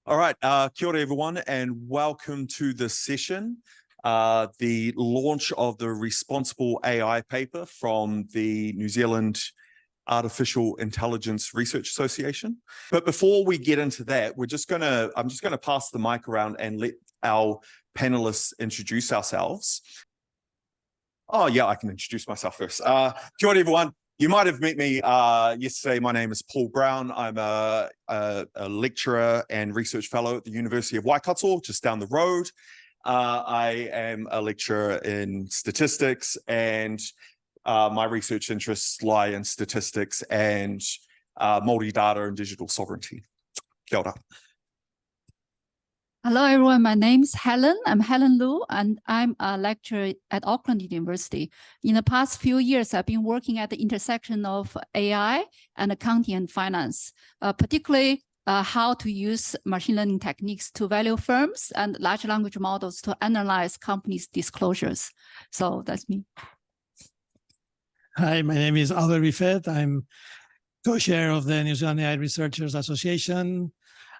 All right, kia ora everyone, and welcome to this session, the launch of the Responsible AI paper from the New Zealand Artificial Intelligence Research Association. But before we get into that, I'm just gonna pass the mic around and let our panelists introduce ourselves. Oh yeah, I can introduce myself first. Kia ora everyone. You might have met me yesterday. My name is Paul Brown. I'm a lecturer and research fellow at the University of Waikato, just down the road. I am a lecturer in statistics, and my research interests lie in statistics and multi-data and digital sovereignty. Kia ora. Hello, everyone. My name is Helen. I'm Helen Lu, and I'm a lecturer at Auckland University. In the past few years, I've been working at the intersection of AI and accounting and finance, particularly how to use machine learning techniques to value firms and large language models to analyze companies' disclosures. So that's me. Hi, my name is Albert Rifet. I'm co-chair of the New Zealand AI Researchers Association,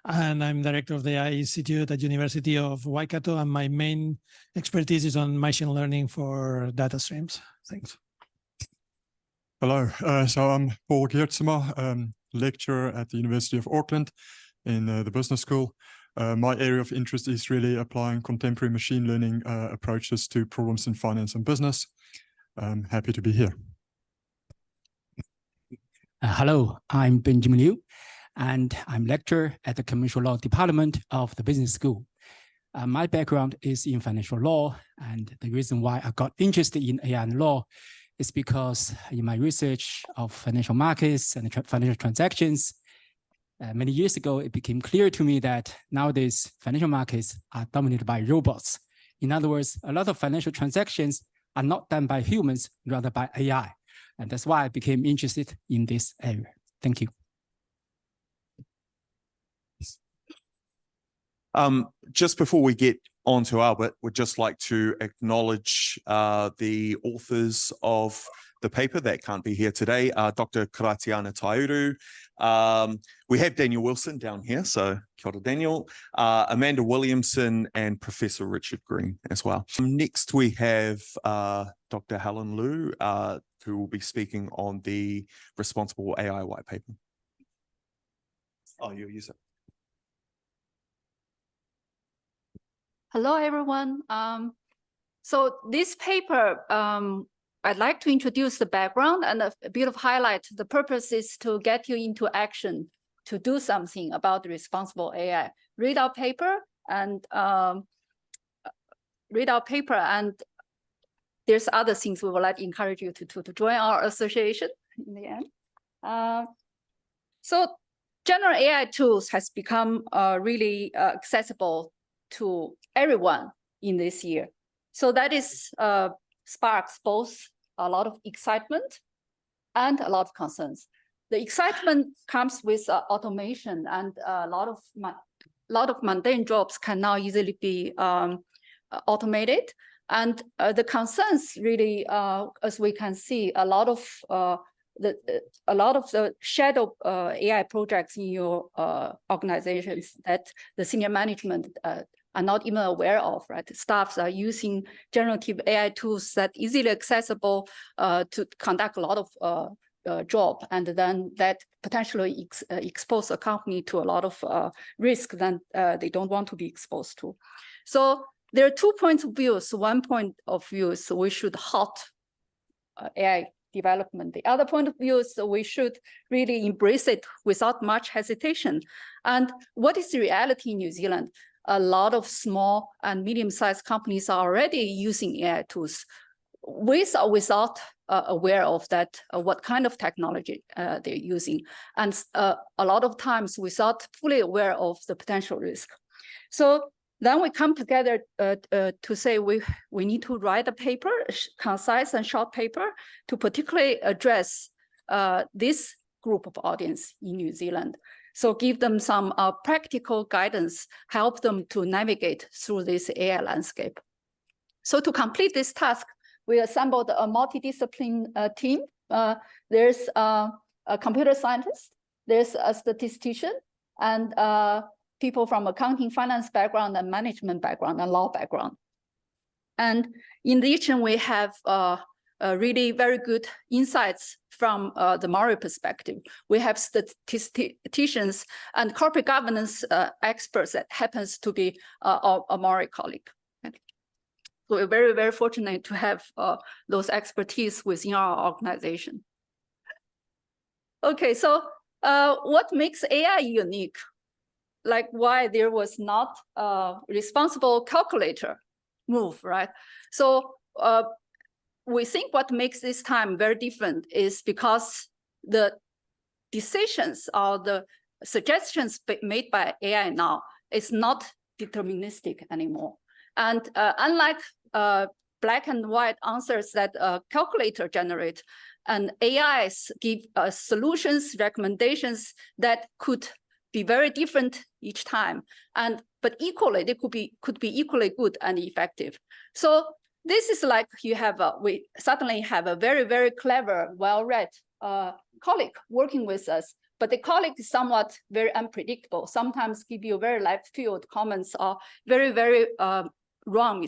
and I'm director of the AI Institute at University of Waikato, and my main expertise is on machine learning for data streams. Thanks. Hello, so I'm Paul Geertsma, lecturer at the University of Auckland in the business school. My area of interest is really applying contemporary machine learning approaches to problems in finance and business. I'm happy to be here. Hello, I'm Benjamin Liu, and I'm lecturer at the Commercial Law Department of the Business School. My background is in financial law, and the reason why I got interested in AI and law is because in my research of financial markets and financial transactions, many years ago, it became clear to me that nowadays financial markets are dominated by robots. In other words, a lot of financial transactions are not done by humans, rather by AI. And that's why I became interested in this area. Thank you. Just before we get on to Albert, we'd just like to acknowledge the authors of the paper that can't be here today, Dr. Karatiana Taiuru. We have Daniel Wilson down here, so kia ora Daniel, Amanda Williamson, and Professor Richard Green as well. Next we have Dr. Helen Lu, who will be speaking on the Responsible AI white paper. Oh, you'll use it. Hello, everyone. So this paper, I'd like to introduce the background and a bit of highlight. The purpose is to get you into action to do something about the responsible AI. Read our paper, and there's other things we would like to encourage you to join our association in the end. So general AI tools has become really accessible to everyone in this year. So that is sparks both a lot of excitement and a lot of concerns. The excitement comes with automation, and a lot of mundane jobs can now easily be automated. And the concerns really, as we can see, a lot of the shadow AI projects in your organizations that the senior management are not even aware of, right? Staffs are using generative AI tools that easily accessible to conduct a lot of job, and then that potentially expose a company to a lot of risk that they don't want to be exposed to. So there are 2 points of view. One point of view is we should halt AI development. The other point of view is we should really embrace it without much hesitation. And what is the reality in New Zealand? A lot of small and medium-sized companies are already using AI tools with or without aware of that, what kind of technology they're using. And a lot of times without fully aware of the potential risk. So then we come together to say we need to write a paper, concise and short paper, to particularly address this group of audience in New Zealand. So give them some practical guidance, help them to navigate through this AI landscape. So to complete this task, we assembled a multidiscipline team. There's a computer scientist, there's a statistician, and people from accounting, finance background, and management background, and law background. And in addition, we have really very good insights from the Maury perspective. We have statisticians and corporate governance experts that happens to be a Maury colleague. So we're very, very fortunate to have those expertise within our organization. Okay, so what makes AI unique? Like why there was not a responsible calculator move, right? So we think what makes this time very different is because the decisions or the suggestions made by AI now is not deterministic anymore. And unlike black and white answers that a calculator generates, and AIs give solutions, recommendations that could be very different each time, but equally they could be equally good and effective. So this is like you have we suddenly have a very, very clever, well-read colleague working with us, but the colleague is somewhat very unpredictable. Sometimes give you very left field comments or very, very wrong,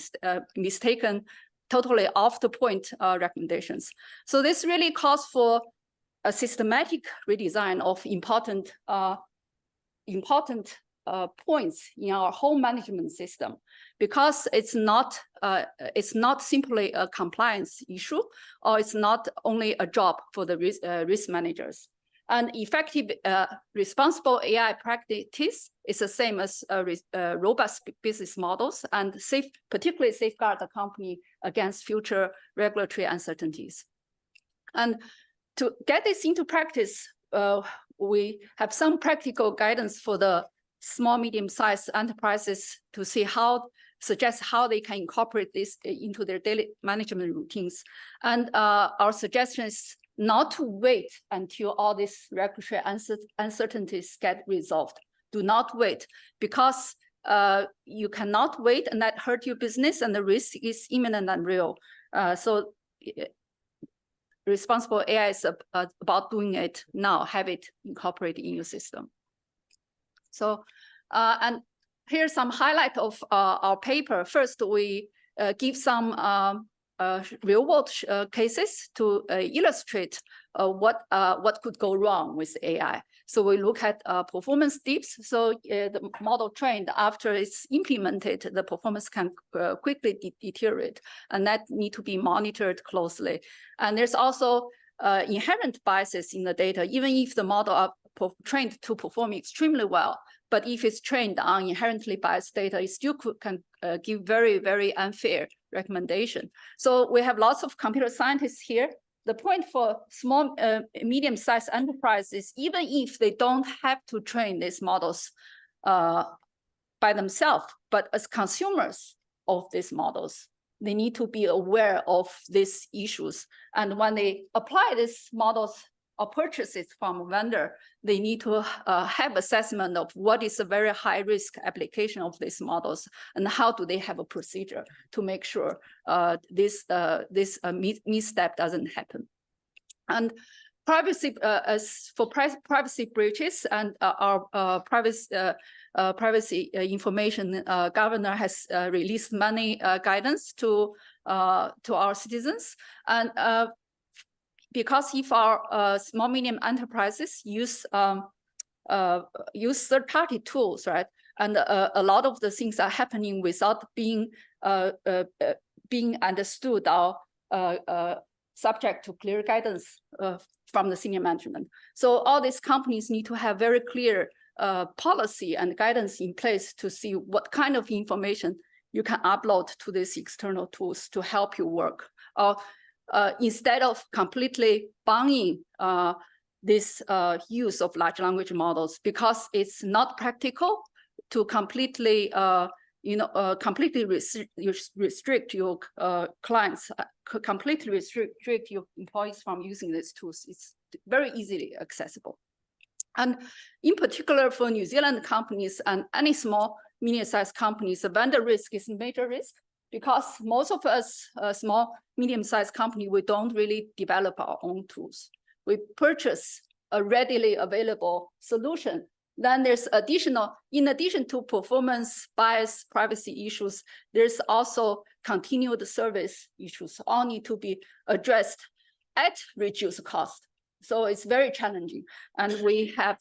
mistaken, totally off the point recommendations. So this really calls for a systematic redesign of important points in our whole management system, because it's not simply a compliance issue, or it's not only a job for the risk managers. And effective responsible AI practice is the same as robust business models and particularly safeguard the company against future regulatory uncertainties. And to get this into practice, we have some practical guidance for the small, medium-sized enterprises to suggest how they can incorporate this into their daily management routines. And our suggestion is not to wait until all these regulatory uncertainties get resolved. Do not wait, because you cannot wait, and that hurt your business, and the risk is imminent and real. So responsible AI is about doing it now, have it incorporated in your system. So, and here's some highlight of our paper. First, we give some real-world cases to illustrate what could go wrong with AI. So we look at performance dips. So the model trained after it's implemented, the performance can quickly deteriorate, and that need to be monitored closely. And there's also inherent biases in the data, even if the model are trained to perform extremely well. But if it's trained on inherently biased data, it still can give very, very unfair recommendation. So we have lots of computer scientists here. The point for small, medium-sized enterprises, even if they don't have to train these models by themselves, but as consumers of these models, they need to be aware of these issues. And when they apply these models or purchase it from a vendor, they need to have assessment of what is a very high risk application of these models, and how do they have a procedure to make sure this misstep doesn't happen. And privacy, as for privacy breaches, and our privacy information governor has released many guidance to our citizens. And because if our small medium enterprises use third-party tools, right, and a lot of the things are happening without being understood or subject to clear guidance from the senior management. So all these companies need to have very clear policy and guidance in place to see what kind of information you can upload to these external tools to help you work. Instead of completely banning this use of large language models, because it's not practical to completely, completely restrict your clients, completely restrict your employees from using these tools. It's very easily accessible. And in particular for New Zealand companies and any small, medium-sized companies, the vendor risk is a major risk, because most of us, small, medium-sized company, we don't really develop our own tools. We purchase a readily available solution Then there's in addition to performance, bias, privacy issues, there's also continued service issues, all need to be addressed at reduced cost. So it's very challenging. And we have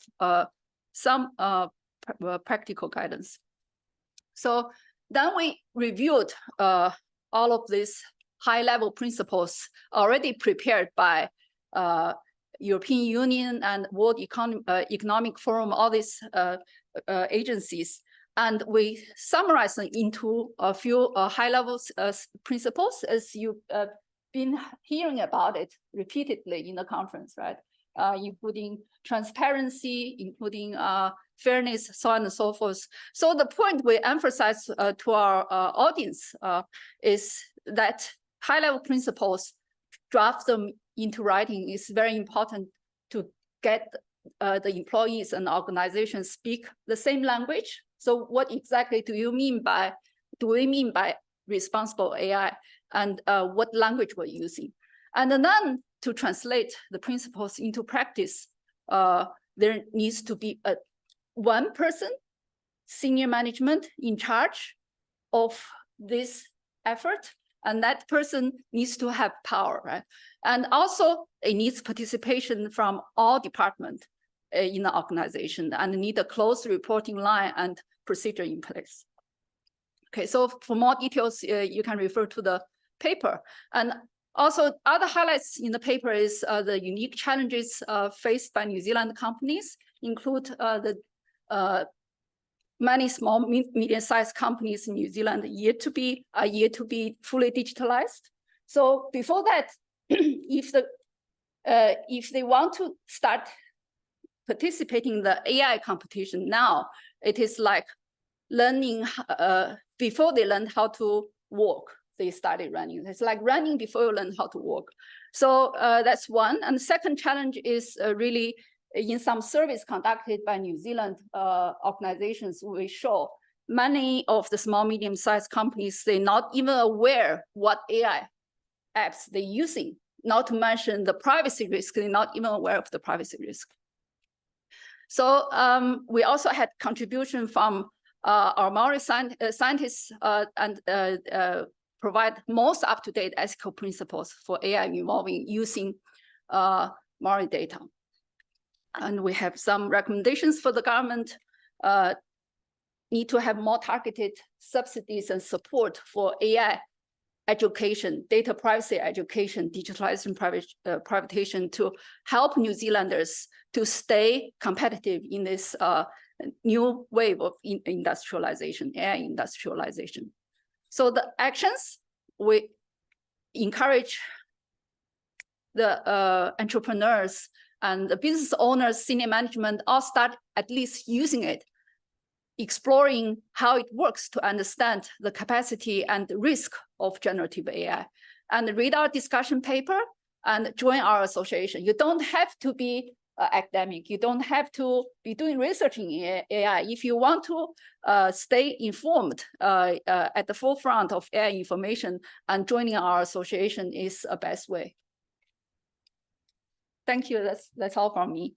some practical guidance. So then we reviewed all of these high-level principles already prepared by European Union and World Economic Forum, all these agencies, and we summarize them into a few high-level principles, as you've been hearing about it repeatedly in the conference, right? Including transparency, including fairness, so on and so forth. So the point we emphasize to our audience is that high-level principles, draft them into writing is very important to get the employees and organizations speak the same language. So what exactly do we mean by responsible AI, and what language we're using? And then to translate the principles into practice, there needs to be one person, senior management, in charge of this effort. And that person needs to have power, right? And also it needs participation from all departments in the organization, and need a close reporting line and procedure in place. Okay, so for more details, you can refer to the paper. And also other highlights in the paper is the unique challenges faced by New Zealand companies, include the many small, medium-sized companies in New Zealand yet to be fully digitalized. So before that, if they want to start participating in the AI competition now, it is like learning before they learn how to walk, they started running. It's like running before you learn how to walk. So that's one. And the second challenge is really in some surveys conducted by New Zealand organizations, we show many of the small, medium-sized companies, they're not even aware what AI apps they're using, not to mention the privacy risk, they're not even aware of the privacy risk. So we also had contribution from our Maori scientists and provide most up-to-date ethical principles for AI involving using Maori data. And we have some recommendations for the government. Need to have more targeted subsidies and support for AI education, data privacy education, digitalization, privatization to help New Zealanders to stay competitive in this new wave of industrialization, AI industrialization. So the actions, we encourage the entrepreneurs and the business owners, senior management, all start at least using it, exploring how it works to understand the capacity and the risk of generative AI, and read our discussion paper and join our association. You don't have to be academic. You don't have to be doing research in AI. If you want to stay informed at the forefront of AI information, and joining our association is a best way. Thank you. That's all from me.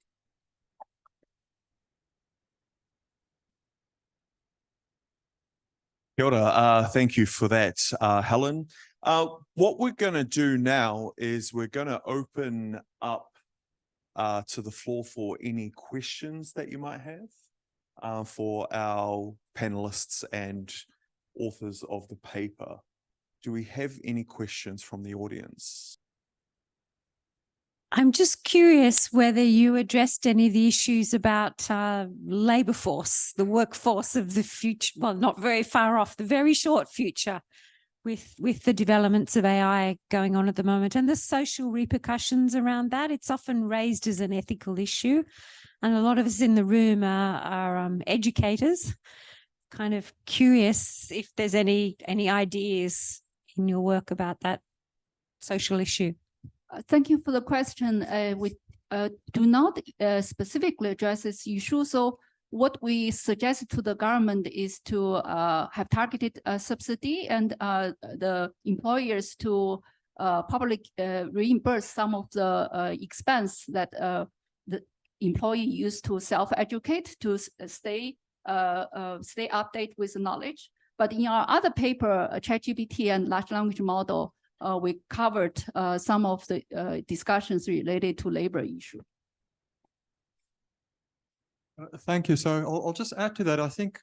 Kia ora. Thank you for that, Helen. What we're going to do now is we're going to open up to the floor for any questions that you might have for our panelists and authors of the paper. Do we have any questions from the audience? I'm just curious whether you addressed any of the issues about labor force, the workforce of the future, well, not very far off, the very short future with the developments of AI going on at the moment and the social repercussions around that. It's often raised as an ethical issue. And a lot of us in the room are educators, kind of curious if there's any ideas in your work about that social issue. Thank you for the question. We do not specifically address this issue. So what we suggest to the government is to have targeted subsidy and the employers to probably reimburse some of the expense that employee used to self-educate to stay updated with knowledge. But in our other paper, ChatGPT and large language model, we covered some of the discussions related to labor issue. Thank you. So I'll just add to that. I think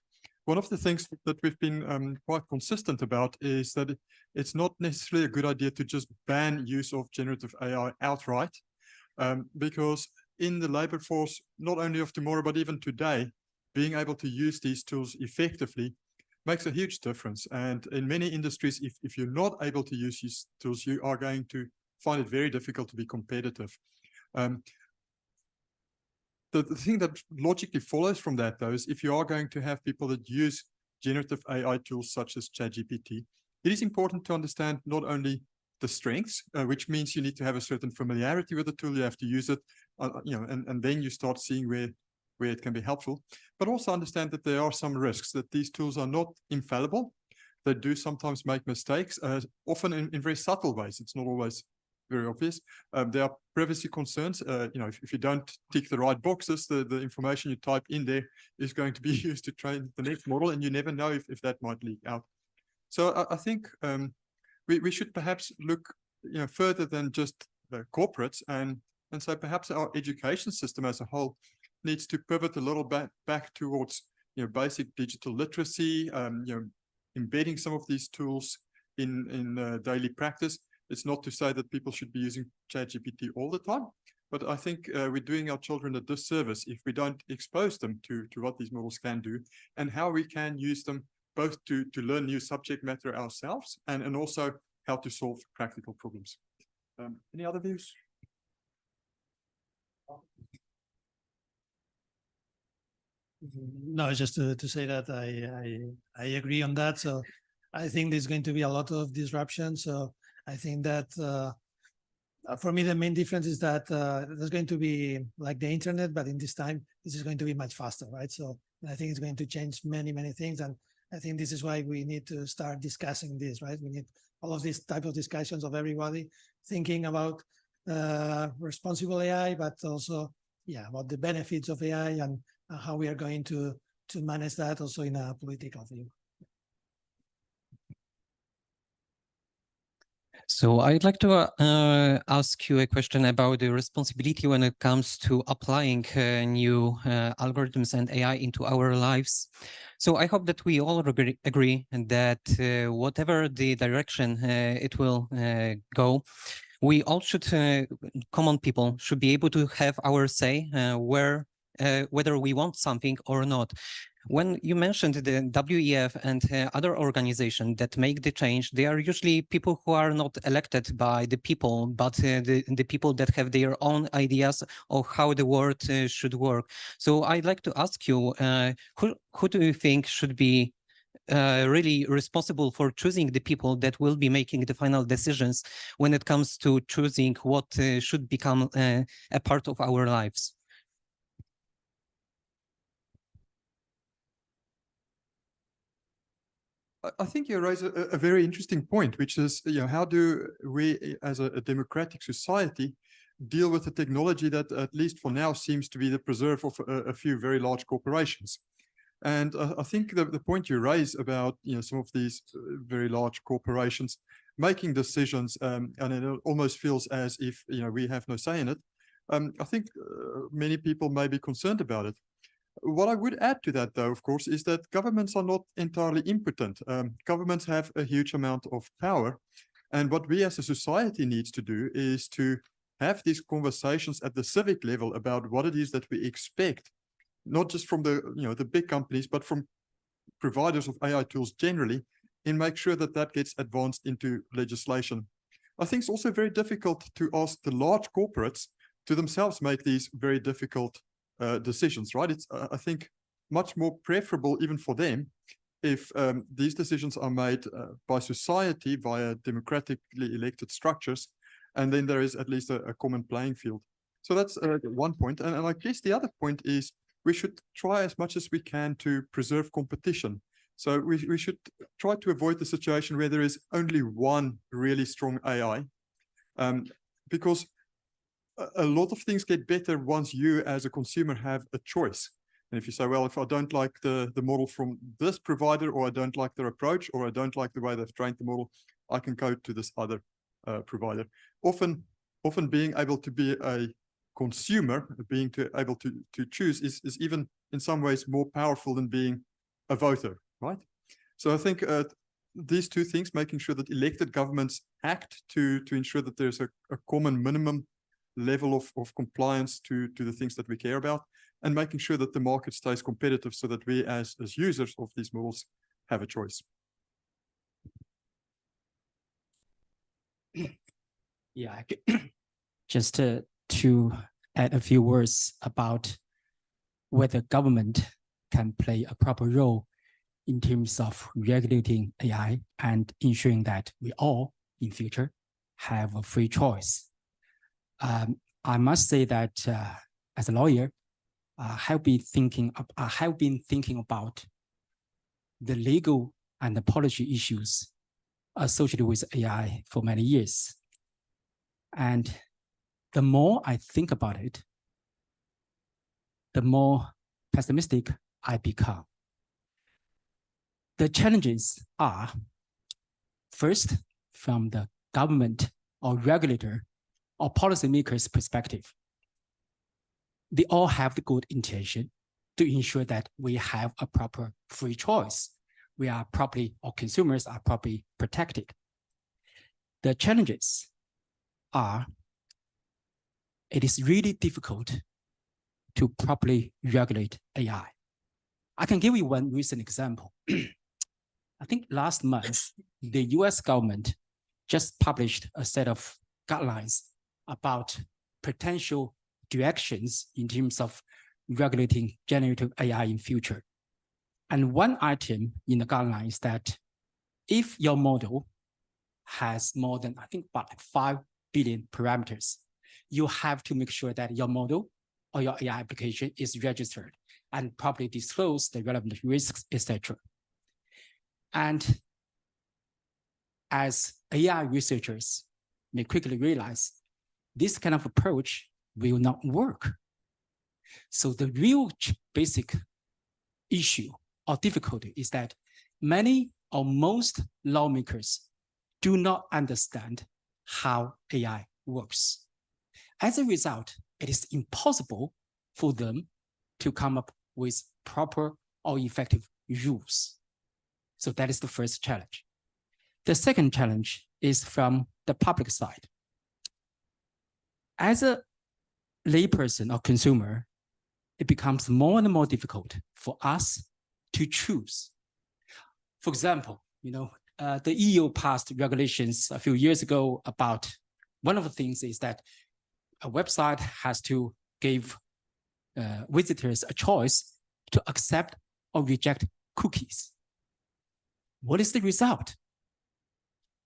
one of the things that we've been quite consistent about is that it's not necessarily a good idea to just ban use of generative AI outright, because in the labor force, not only of tomorrow, but even today, being able to use these tools effectively makes a huge difference. And in many industries, if you're not able to use these tools, you are going to find it very difficult to be competitive. The thing that logically follows from that, though, is if you are going to have people that use generative AI tools such as ChatGPT, it is important to understand not only the strengths, which means you need to have a certain familiarity with the tool, you have to use it, and then you start seeing where it can be helpful, but also understand that there are some risks, that these tools are not infallible. They do sometimes make mistakes, often in very subtle ways. It's not always very obvious. There are privacy concerns. If you don't tick the right boxes, the information you type in there is going to be used to train the next model, and you never know if that might leak out. So I think we should perhaps look further than just the corporates, and so perhaps our education system as a whole needs to pivot a little bit back towards basic digital literacy, embedding some of these tools in daily practice. It's not to say that people should be using ChatGPT all the time, but I think we're doing our children a disservice if we don't expose them to what these models can do and how we can use them both to learn new subject matter ourselves and also how to solve practical problems. Any other views? No, just to say that I agree on that. So I think there's going to be a lot of disruption. So I think that for me, the main difference is that there's going to be like the internet, but in this time, this is going to be much faster, right? So I think it's going to change many, many things. And I think this is why we need to start discussing this, right? We need all of these type of discussions of everybody thinking about responsible AI, but also, about the benefits of AI and how we are going to manage that also in a political view. So I'd like to ask you a question about the responsibility when it comes to applying new algorithms and AI into our lives. So I hope that we all agree that whatever the direction it will go, we all should, common people, should be able to have our say whether we want something or not. When you mentioned the WEF and other organizations that make the change, they are usually people who are not elected by the people, but the people that have their own ideas of how the world should work. So I'd like to ask you, who do you think should be really responsible for choosing the people that will be making the final decisions when it comes to choosing what should become a part of our lives? I think you raise a very interesting point, which is, how do we as a democratic society deal with the technology that at least for now seems to be the preserve of a few very large corporations? And I think the point you raise about some of these very large corporations making decisions, and it almost feels as if we have no say in it. I think many people may be concerned about it. What I would add to that, though, of course, is that governments are not entirely impotent. Governments have a huge amount of power. And what we as a society needs to do is to have these conversations at the civic level about what it is that we expect, not just from the big companies, but from providers of AI tools generally, and make sure that that gets advanced into legislation. I think it's also very difficult to ask the large corporates to themselves make these very difficult decisions, right? It's, I think, much more preferable even for them if these decisions are made by society via democratically elected structures, and then there is at least a common playing field. So that's one point. And I guess the other point is we should try as much as we can to preserve competition. So we should try to avoid the situation where there is only one really strong AI, because a lot of things get better once you as a consumer have a choice. And if you say, well, if I don't like the model from this provider, or I don't like their approach, or I don't like the way they've trained the model, I can go to this other provider. Often being able to be a consumer, being able to choose is even in some ways more powerful than being a voter, right? So I think these two things, making sure that elected governments act to ensure that there's a common minimum level of compliance to the things that we care about, and making sure that the market stays competitive so that we as users of these models have a choice. Yeah, just to add a few words about whether government can play a proper role in terms of regulating AI and ensuring that we all in future have a free choice. I must say that as a lawyer, I have been thinking about the legal and the policy issues associated with AI for many years. And the more I think about it, the more pessimistic I become. The challenges are, first, from the government or regulator or policymakers' perspective. They all have the good intention to ensure that we have a proper free choice. We are properly, or consumers are properly protected. The challenges are, it is really difficult to properly regulate AI. I can give you one recent example. I think last month, the US government just published a set of guidelines about potential directions in terms of regulating generative AI in future. And one item in the guidelines is that if your model has more than, I think, about 5 billion parameters, you have to make sure that your model or your AI application is registered and properly disclose the relevant risks, etc. And as AI researchers may quickly realize, this kind of approach will not work. So the real basic issue or difficulty is that many or most lawmakers do not understand how AI works. As a result, it is impossible for them to come up with proper or effective rules. So that is the first challenge. The second challenge is from the public side. As a layperson or consumer, it becomes more and more difficult for us to choose. For example, the EU passed regulations a few years ago about, one of the things is that a website has to give visitors a choice to accept or reject cookies. What is the result?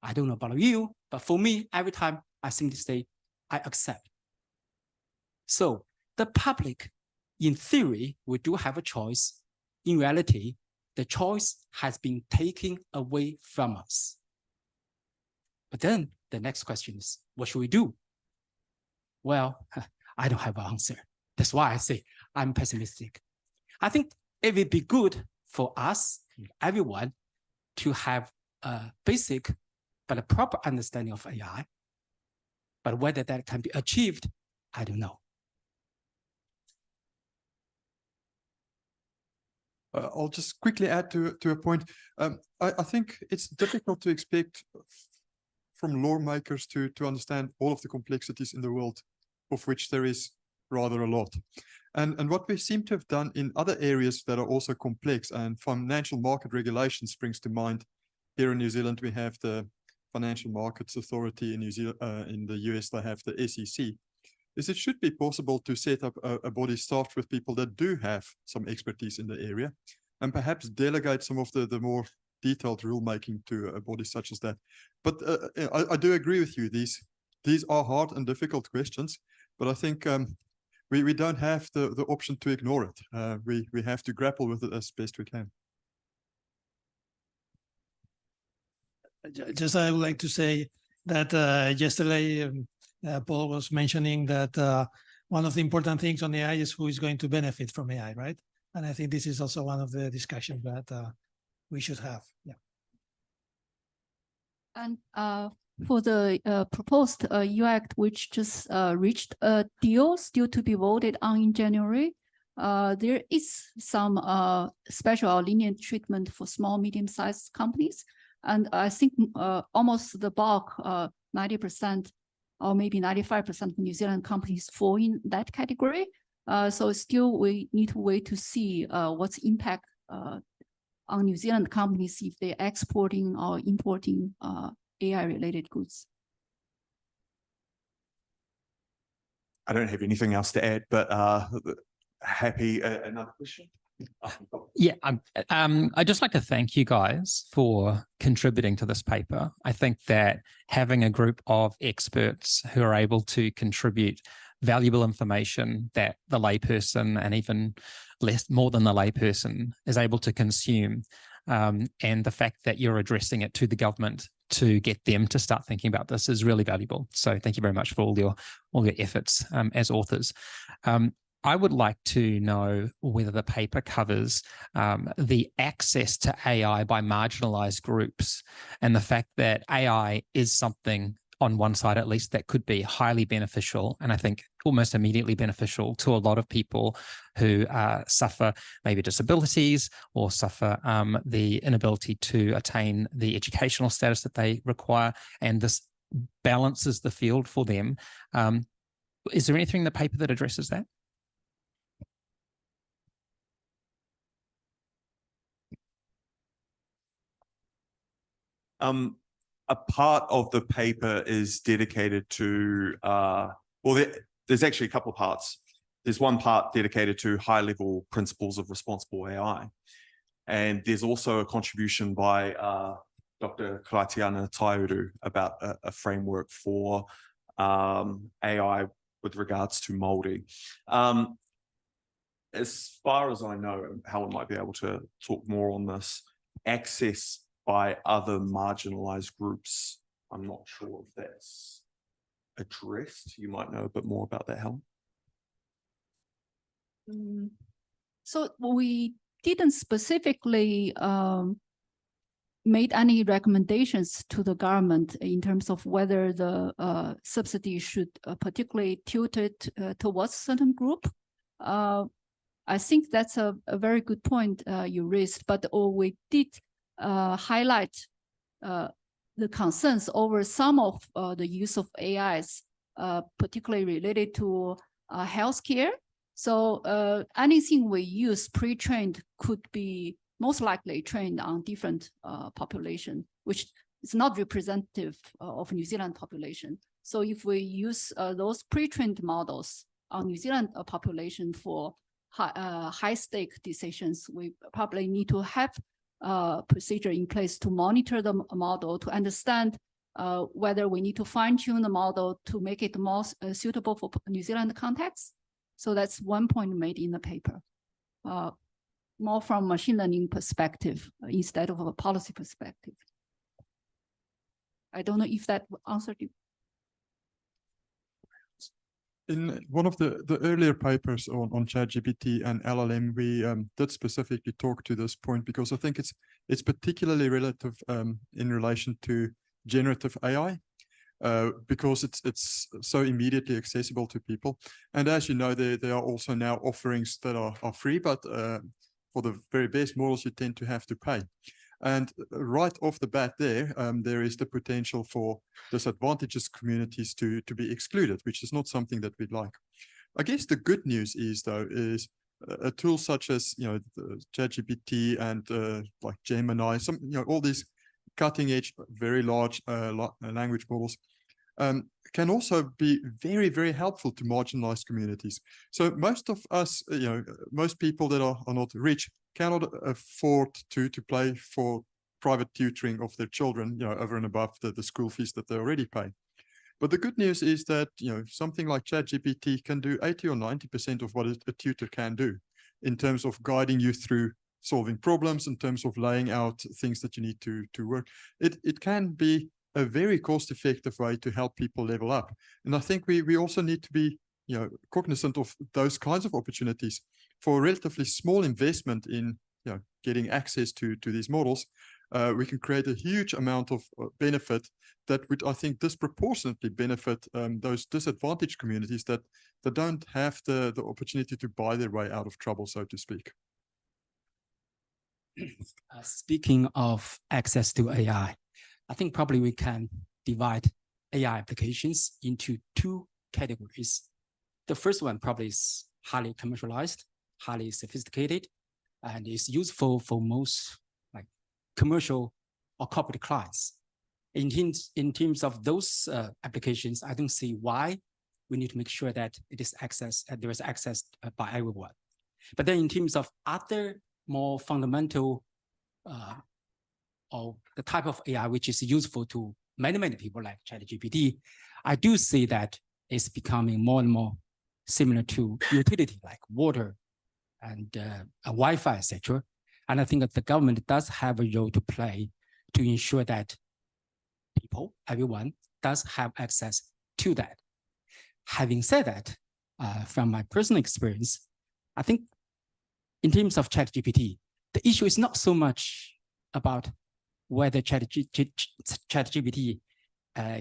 I don't know about you, but for me, every time I simply say, I accept. So the public, in theory, we do have a choice. In reality, the choice has been taken away from us. But then the next question is, what should we do? Well, I don't have an answer. That's why I say I'm pessimistic. I think it would be good for us, everyone, to have a basic but a proper understanding of AI. But whether that can be achieved, I don't know. I'll just quickly add to a point. I think it's difficult to expect from lawmakers to understand all of the complexities in the world, of which there is rather a lot. And what we seem to have done in other areas that are also complex, and financial market regulation springs to mind. Here in New Zealand, we have the Financial Markets Authority. In in the US, they have the SEC. Is it should be possible to set up a body staffed with people that do have some expertise in the area, and perhaps delegate some of the more detailed rulemaking to a body such as that. But I do agree with you. These are hard and difficult questions, but I think we don't have the option to ignore it. We have to grapple with it as best we can. Just I would like to say that yesterday Paul was mentioning that one of the important things on AI is who is going to benefit from AI, right? And I think this is also one of the discussions that we should have. Yeah. And for the proposed EU Act, which just reached a deal, still to be voted on in January, there is some special or lenient treatment for small, medium-sized companies. And I think almost the bulk, 90% or maybe 95% of New Zealand companies fall in that category. So still we need to wait to see what's impact on New Zealand companies if they're exporting or importing AI-related goods. I don't have anything else to add, but happy. Another question? Yeah, I'd just like to thank you guys for contributing to this paper. I think that having a group of experts who are able to contribute valuable information that the layperson and even more than the layperson is able to consume, and the fact that you're addressing it to the government to get them to start thinking about this is really valuable. So thank you very much for all your efforts as authors. I would like to know whether the paper covers the access to AI by marginalized groups and the fact that AI is something on one side, at least, that could be highly beneficial, and I think almost immediately beneficial to a lot of people who suffer maybe disabilities or suffer the inability to attain the educational status that they require, and this balances the field for them. Is there anything in the paper that addresses that? A part of the paper is dedicated to, there's actually a couple of parts. There's one part dedicated to high-level principles of responsible AI. And there's also a contribution by Dr. Kaitiana Taiuru about a framework for AI with regards to molding. As far as I know, Helen might be able to talk more on this, access by other marginalized groups. I'm not sure if that's addressed. You might know a bit more about that, Helen. So we didn't specifically made any recommendations to the government in terms of whether the subsidy should particularly tilt it towards a certain group. I think that's a very good point you raised, but we did highlight the concerns over some of the use of AIs, particularly related to healthcare. So anything we use pre-trained could be most likely trained on different population, which is not representative of New Zealand population. So if we use those pre-trained models on New Zealand population for high-stake decisions, we probably need to have a procedure in place to monitor the model, to understand whether we need to fine-tune the model to make it more suitable for New Zealand context. So that's one point made in the paper, more from machine learning perspective instead of a policy perspective. I don't know if that answered you. In one of the earlier papers on ChatGPT and LLM, we did specifically talk to this point because I think it's particularly relative in relation to generative AI. Because it's so immediately accessible to people. And as you know, there are also now offerings that are free, but for the very best models, you tend to have to pay. And right off the bat there is the potential for disadvantaged communities to be excluded, which is not something that we'd like. I guess the good news is, though, is a tool such as, ChatGPT and like Gemini, all these cutting edge, very large language models can also be very, very helpful to marginalized communities. So most of us, most people that are not rich cannot afford to pay for private tutoring of their children, over and above the school fees that they already pay. But the good news is that, something like ChatGPT can do 80 or 90% of what a tutor can do in terms of guiding you through solving problems, in terms of laying out things that you need to work. It can be a very cost-effective way to help people level up. And I think we also need to be, cognizant of those kinds of opportunities. For a relatively small investment in, getting access to these models, we can create a huge amount of benefit that would, I think, disproportionately benefit those disadvantaged communities that don't have the opportunity to buy their way out of trouble, so to speak. Speaking of access to AI, I think probably we can divide AI applications into two categories. The first one probably is highly commercialized, highly sophisticated, and is useful for most like commercial or corporate clients. In terms of those applications, I don't see why we need to make sure that it is there is access by everyone. But then in terms of other more fundamental or the type of AI which is useful to many people like ChatGPT, I do see that it's becoming more and more similar to utility like water and Wi-Fi, etc. And I think that the government does have a role to play to ensure that everyone does have access to that. Having said that, from my personal experience, I think in terms of ChatGPT, the issue is not so much about whether ChatGPT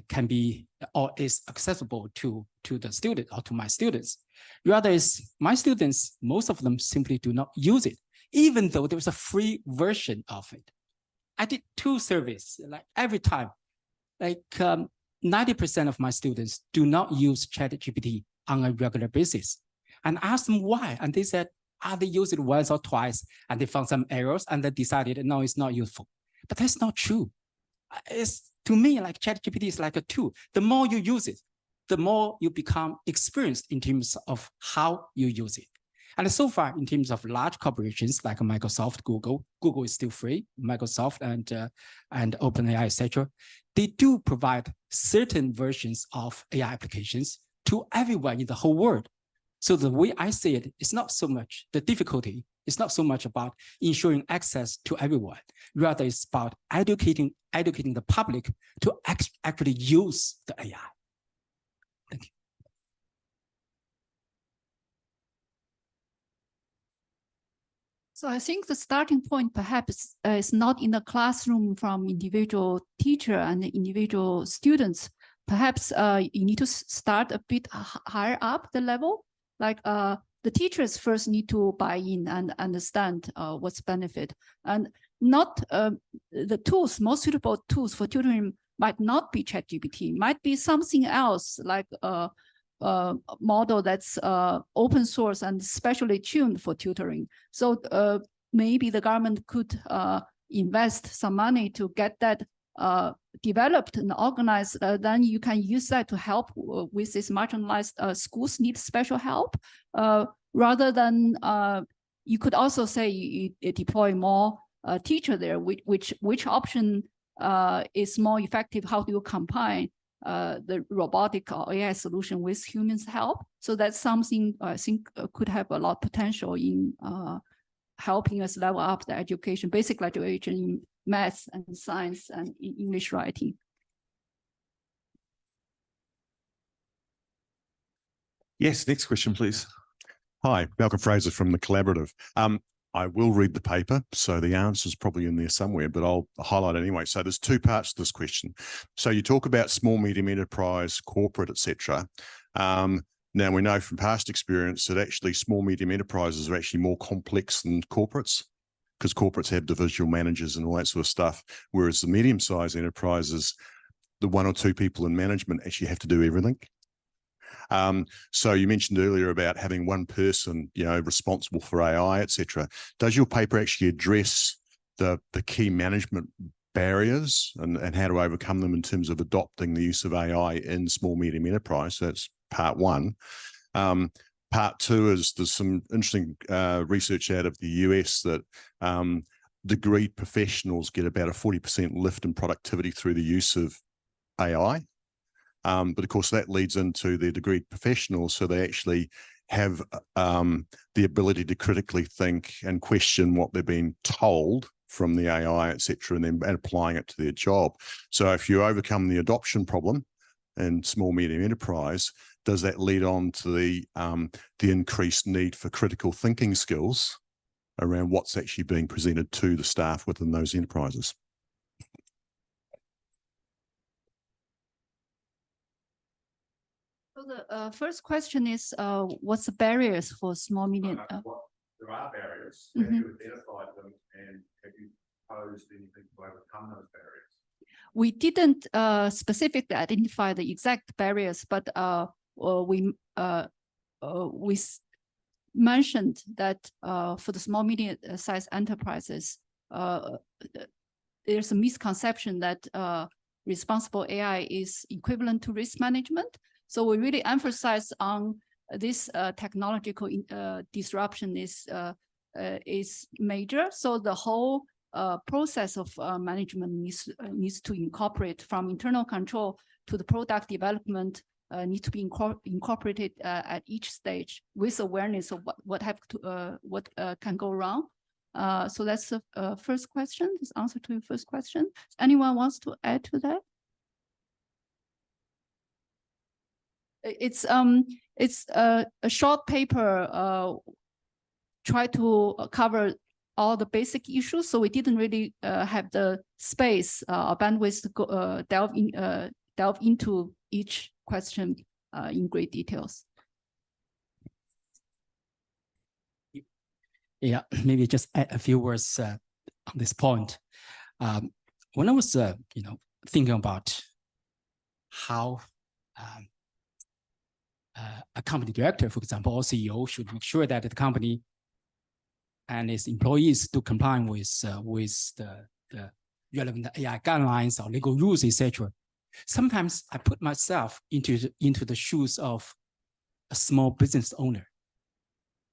can be or is accessible to the student or to my students. Rather, is my students, most of them simply do not use it, even though there was a free version of it. I did 2 surveys, like every time, like 90% of my students do not use ChatGPT on a regular basis. And I asked them why, and they said, they use it once or twice, and they found some errors, and they decided, no, it's not useful. But that's not true. To me, like ChatGPT is like a tool. The more you use it, the more you become experienced in terms of how you use it. And so far, in terms of large corporations like Microsoft, Google is still free, Microsoft and OpenAI, etc. They do provide certain versions of AI applications to everyone in the whole world. So the way I see it, it's not so much the difficulty. It's not so much about ensuring access to everyone. Rather, it's about educating the public to actually use the AI. Thank you. So I think the starting point perhaps is not in the classroom from individual teacher and individual students. Perhaps you need to start a bit higher up the level. Like the teachers first need to buy in and understand what's benefit. And not the tools, most suitable tools for tutoring might not be ChatGPT, might be something else like a model that's open source and specially tuned for tutoring. So maybe the government could invest some money to get that developed and organized. Then you can use that to help with these marginalized schools need special help. Rather than you could also say you deploy more teacher there, which option is more effective? How do you combine the robotic or AI solution with humans help? So that's something I think could have a lot of potential in helping us level up the education, basic education in math and science and in English writing. Yes, next question, please. Hi, Malcolm Fraser from the Collaborative. I will read the paper, so the answer is probably in there somewhere, but I'll highlight it anyway. So there's 2 parts to this question. So you talk about small, medium enterprise, corporate, etc. Now we know from past experience that actually small, medium enterprises are actually more complex than corporates, because corporates have divisional managers and all that sort of stuff, whereas the medium-sized enterprises, the 1 or 2 people in management actually have to do everything. So you mentioned earlier about having one person, responsible for AI, etc. Does your paper actually address the key management barriers and how to overcome them in terms of adopting the use of AI in small, medium enterprise? So that's part 1. Part 2 is there's some interesting research out of the US that degreed professionals get about a 40% lift in productivity through the use of AI. But of course, that leads into their degreed professionals, so they actually have the ability to critically think and question what they're being told from the AI, et cetera, and then applying it to their job. So if you overcome the adoption problem in small, medium enterprise, does that lead on to the increased need for critical thinking skills around what's actually being presented to the staff within those enterprises? So the first question is, what's the barriers for small, medium? There are barriers. Have you identified them, and have you proposed anything to overcome those barriers? We didn't specifically identify the exact barriers, but we mentioned that for the small, medium sized enterprises, there's a misconception that responsible AI is equivalent to risk management. So we really emphasize on this technological disruption is major. So the whole process of management needs to incorporate, from internal control to the product development, needs to be incorporated at each stage with awareness of what can go wrong. So that's the first question. This answer to your first question. Anyone wants to add to that? It's a short paper, try to cover all the basic issues. So we didn't really have the space or bandwidth to go, delve into each question in great details. Yeah, maybe just add a few words on this point. When I was, thinking about how a company director, for example, or CEO should make sure that the company and its employees do comply with the relevant AI guidelines or legal rules, etc. Sometimes I put myself into the shoes of a small business owner,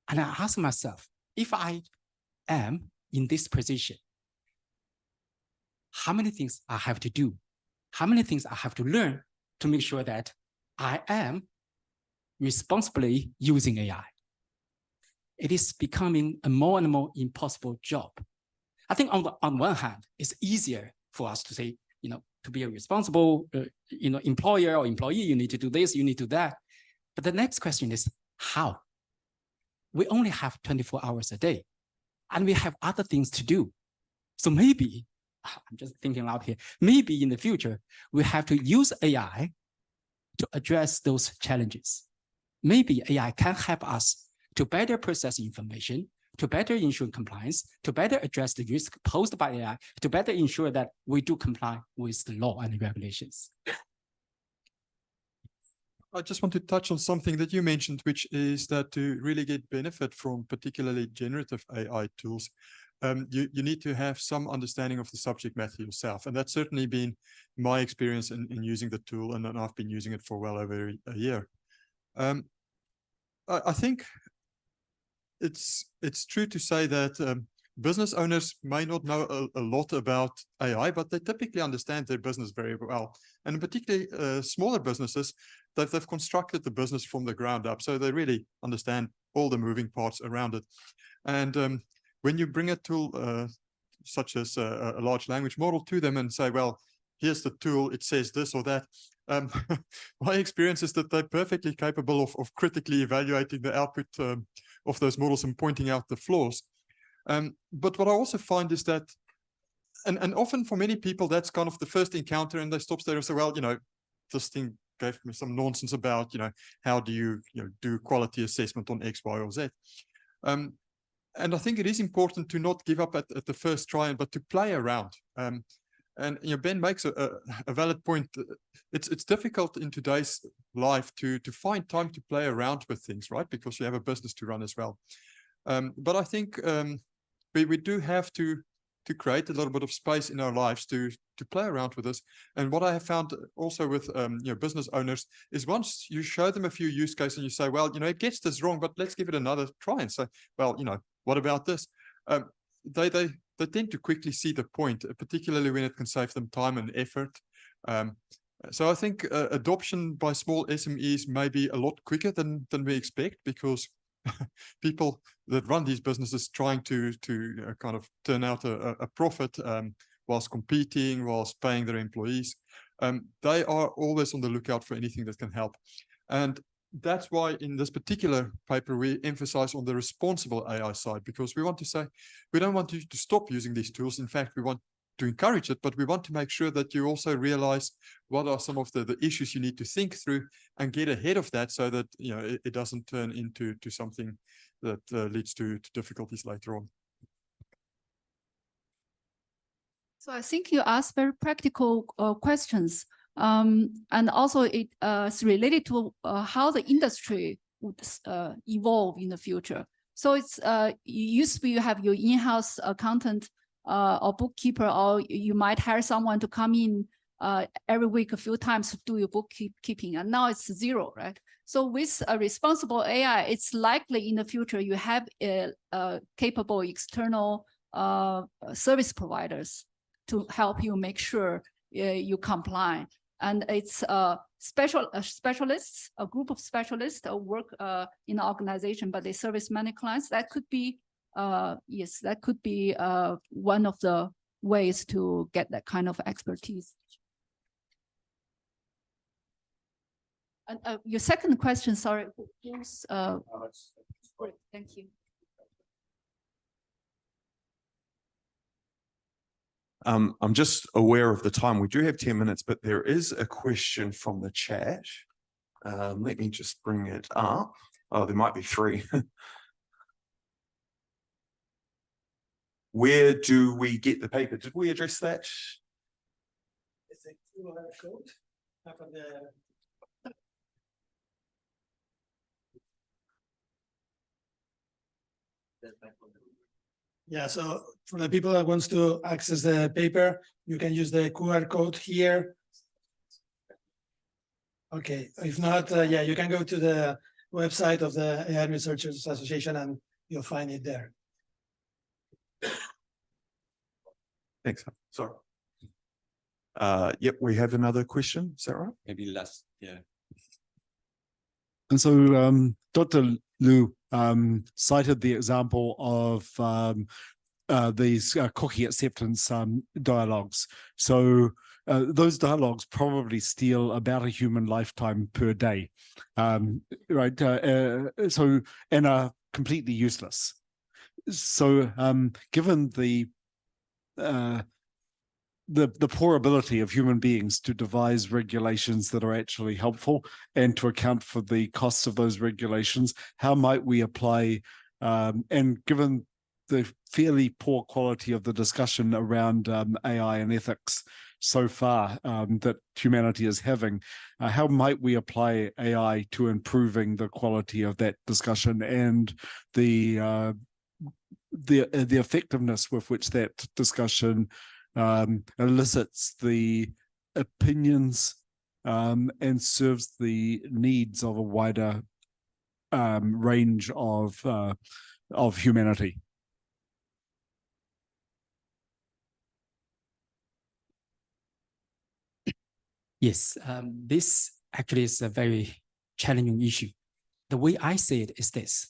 and I ask myself, if I am in this position, how many things I have to do, how many things I have to learn to make sure that I am responsibly using AI. It is becoming a more and more impossible job. I think on one hand, it's easier for us to say, to be a responsible, employer or employee, you need to do this, you need to do that. But the next question is how? We only have 24 hours a day, and we have other things to do. So maybe, I'm just thinking out here, maybe in the future, we have to use AI to address those challenges. Maybe AI can help us to better process information, to better ensure compliance, to better address the risk posed by AI, to better ensure that we do comply with the law and the regulations. I just want to touch on something that you mentioned, which is that to really get benefit from particularly generative AI tools, you need to have some understanding of the subject matter yourself. And that's certainly been my experience in using the tool, and I've been using it for well over a year. I think it's true to say that business owners may not know a lot about AI, but they typically understand their business very well. And particularly smaller businesses, they've constructed the business from the ground up. So they really understand all the moving parts around it. And when you bring a tool such as a large language model to them and say, well, here's the tool, it says this or that, my experience is that they're perfectly capable of critically evaluating the output of those models and pointing out the flaws. But what I also find is that, and often for many people, that's kind of the first encounter, and they stop there and say, well, this thing gave me some nonsense about, how do you, do quality assessment on X, Y, or Z. And I think it is important to not give up at the first try, but to play around. And Ben makes a valid point. It's difficult in today's life to find time to play around with things, right? Because you have a business to run as well. But I think we do have to create a little bit of space in our lives to play around with this. And what I have found also with business owners is once you show them a few use cases and you say, well, it gets this wrong, but let's give it another try and say, well, what about this? They tend to quickly see the point, particularly when it can save them time and effort. So I think adoption by small SMEs may be a lot quicker than we expect, because people that run these businesses trying to kind of turn out a profit whilst competing, whilst paying their employees. They are always on the lookout for anything that can help. And that's why in this particular paper, we emphasize on the responsible AI side, because we want to say, we don't want you to stop using these tools. In fact, we want to encourage it, but we want to make sure that you also realize what are some of the issues you need to think through and get ahead of that, so that it doesn't turn into something that leads to difficulties later on. So I think you asked very practical questions, and also it's related to how the industry would evolve in the future. So it's used to be you have your in-house accountant or bookkeeper, or you might hire someone to come in every week a few times to do your bookkeeping, and now it's zero, right? So with a responsible AI, it's likely in the future you have capable external service providers to help you make sure you comply. And it's specialists, a group of specialists that work in an organization, but they service many clients. That could be, yes, that could be one of the ways to get that kind of expertise. And your second question, sorry, was, great, thank you. I'm just aware of the time. We do have 10 minutes, but there is a question from the chat. Let me just bring it up. Oh, there might be 3. Where do we get the paper? Did we address that? It's a QR code. Yeah, so for the people that wants to access the paper, you can use the QR code here. Okay, if not, yeah, you can go to the website of the AI Researchers Association and you'll find it there. Thanks. Sorry. Yep, we have another question. Is that right? Maybe last, yeah. And so Dr. Liu cited the example of these cookie acceptance dialogues. So those dialogues probably steal about a human lifetime per day, right? So, and are completely useless. So given the poor ability of human beings to devise regulations that are actually helpful and to account for the costs of those regulations, how might we apply, and given the fairly poor quality of the discussion around AI and ethics so far that humanity is having, how might we apply AI to improving the quality of that discussion and the effectiveness with which that discussion elicits the opinions and serves the needs of a wider range of humanity? Yes, this actually is a very challenging issue. The way I see it is this: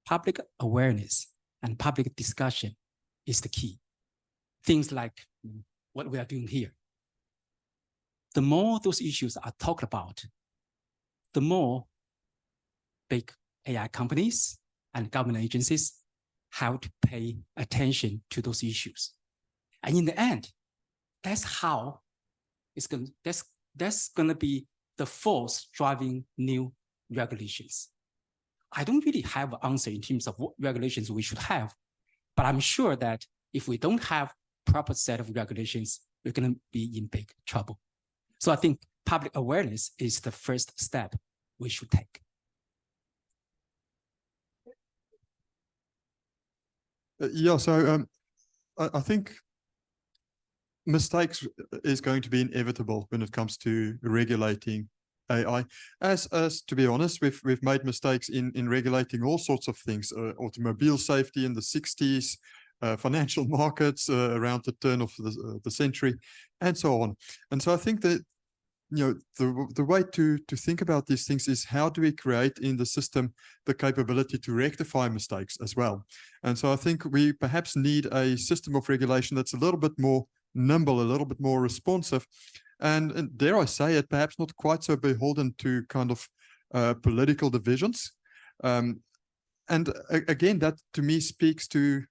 public awareness and public discussion is the key. Things like what we are doing here. The more those issues are talked about, the more big AI companies and government agencies have to pay attention to those issues. And in the end, that's how it's going. That's going to be the force driving new regulations. I don't really have an answer in terms of what regulations we should have, but I'm sure that if we don't have proper set of regulations, we're going to be in big trouble. So I think public awareness is the first step we should take. Yeah, so I think mistakes is going to be inevitable when it comes to regulating AI. As to be honest, we've made mistakes in regulating all sorts of things, automobile safety in the 60s, financial markets around the turn of the century, and so on. And so I think that the way to think about these things is how do we create in the system the capability to rectify mistakes as well? And so I think we perhaps need a system of regulation that's a little bit more nimble, a little bit more responsive, and dare I say it, perhaps not quite so beholden to kind of political divisions. And again, that to me speaks to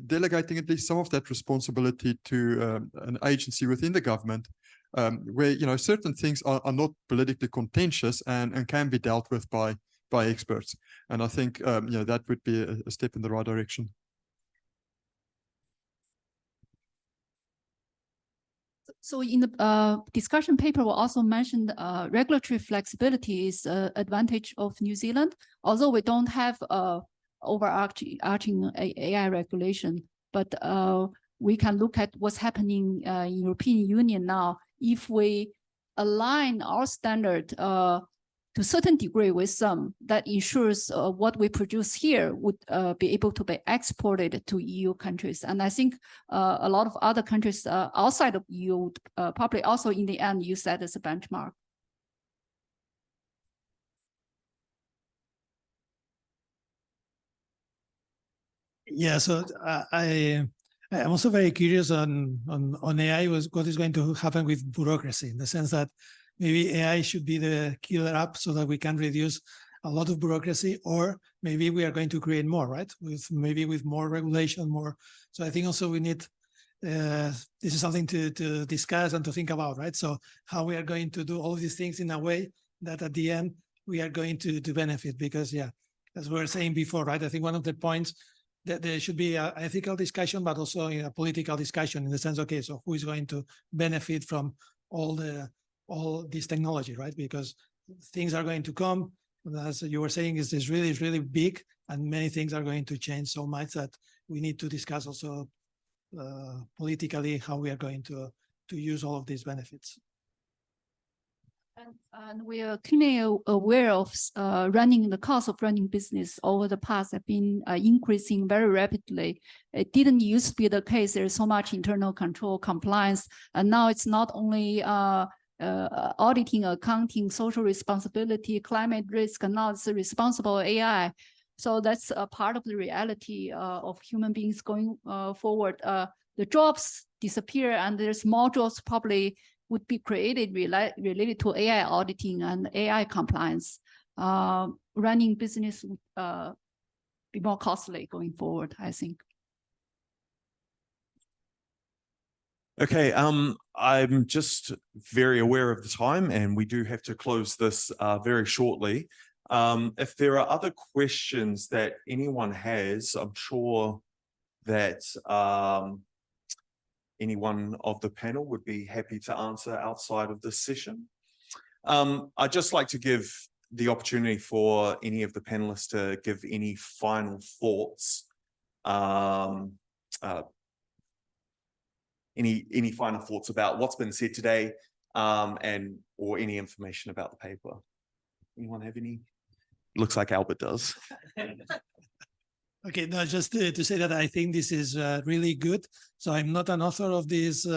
delegating at least some of that responsibility to an agency within the government, where certain things are not politically contentious and can be dealt with by experts. And I think that would be a step in the right direction. So in the discussion paper, we also mentioned regulatory flexibility is an advantage of New Zealand. Although we don't have overarching AI regulation, but we can look at what's happening in European Union now. If we align our standard to a certain degree with some, that ensures what we produce here would be able to be exported to EU countries. And I think a lot of other countries outside of EU would probably also in the end use that as a benchmark. Yeah, so I'm also very curious on AI, what is going to happen with bureaucracy, in the sense that maybe AI should be the killer app so that we can reduce a lot of bureaucracy, or maybe we are going to create more, right? With more regulation, more. So I think also we need, this is something to discuss and to think about, right? So how we are going to do all these things in a way that at the end we are going to benefit, because yeah, as we were saying before, right? I think one of the points that there should be an ethical discussion, but also a political discussion in the sense, okay, so who is going to benefit from all this technology, right? Because things are going to come, as you were saying, is really big, and many things are going to change so much that we need to discuss also politically how we are going to use all of these benefits. And we are keenly aware of running the cost of running business over the past have been increasing very rapidly. It didn't used to be the case. There's so much internal control, compliance, and now it's not only auditing, accounting, social responsibility, climate risk, and now it's responsible AI. So that's a part of the reality of human beings going forward. The jobs disappear, and there's more jobs probably would be created related to AI auditing and AI compliance. Running business would be more costly going forward, I think. Okay, I'm just very aware of the time, and we do have to close this very shortly. If there are other questions that anyone has, I'm sure that anyone of the panel would be happy to answer outside of this session. I'd just like to give the opportunity for any of the panelists to give any final thoughts, any final thoughts about what's been said today, or any information about the paper. Anyone have any? Looks like Albert does. Okay, no, just to say that I think this is really good. So I'm not an author of this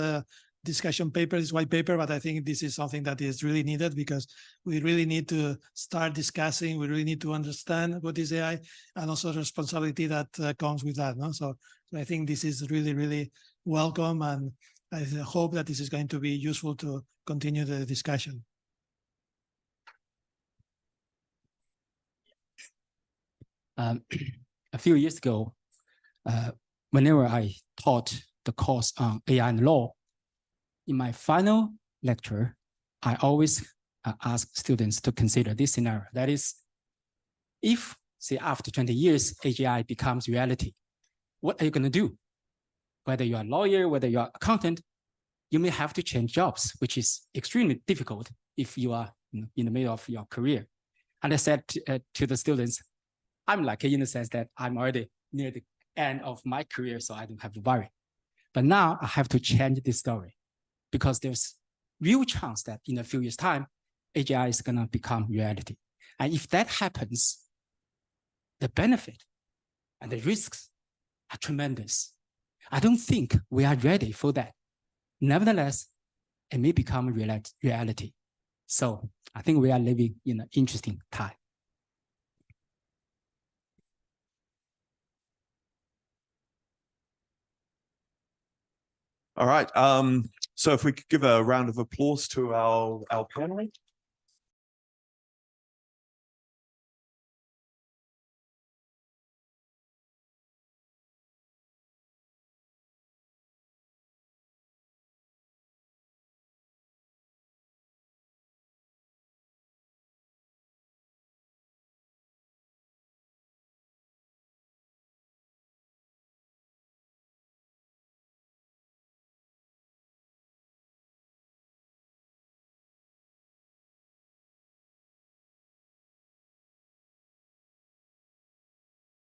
discussion paper, this white paper, but I think this is something that is really needed, because we really need to start discussing, we really need to understand what is AI, and also the responsibility that comes with that. No? So I think this is really welcome, and I hope that this is going to be useful to continue the discussion. A few years ago, whenever I taught the course on AI and law, in my final lecture, I always ask students to consider this scenario. That is, if, say, after 20 years, AGI becomes reality, what are you going to do? Whether you're a lawyer, whether you're an accountant, you may have to change jobs, which is extremely difficult if you are in the middle of your career. And I said to the students, I'm lucky in the sense that I'm already near the end of my career, so I don't have to worry. But now I have to change this story, because there's real chance that in a few years' time, AGI is going to become reality. And if that happens, the benefit and the risks are tremendous. I don't think we are ready for that. Nevertheless, it may become reality. So I think we are living in an interesting time. All right. So if we could give a round of applause to our panel.